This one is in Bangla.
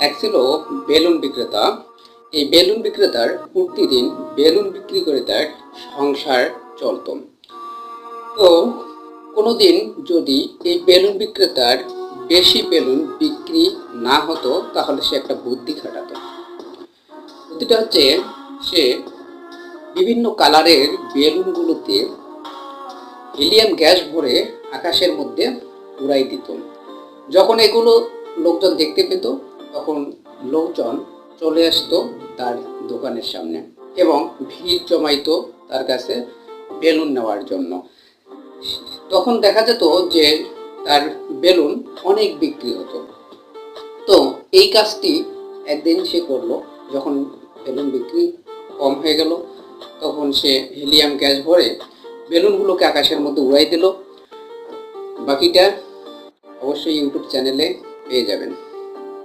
এক ছিল বেলুন বিক্রেতা। এই বেলুন বিক্রেতার প্রতিদিন বেলুন বিক্রি করে তার সংসার চলত। তো কোনোদিন যদি এই বেলুন বিক্রেতার বেশি বেলুন বিক্রি না হতো, তাহলে সে একটা বুদ্ধি খাটাতো। বুদ্ধিটা হচ্ছে, সে বিভিন্ন কালারের বেলুনগুলোতে হিলিয়াম গ্যাস ভরে আকাশের মধ্যে উড়াই দিত। যখন এগুলো লোকজন দেখতে পেত, তখন লোকজন চলে আসতো তার দোকানের সামনে এবং ভিড় জমাইতো তার কাছে বেলুন নেওয়ার জন্য। তখন দেখা যেত যে তার বেলুন অনেক বিক্রি হতো। তো এই কাজটি একদিন সে করলো। যখন বেলুন বিক্রি কম হয়ে গেল, তখন সে হিলিয়াম গ্যাস ভরে বেলুনগুলোকে আকাশের মধ্যে উড়াই দিল। বাকিটা অবশ্যই ইউটিউব চ্যানেলে পেয়ে যাবেন।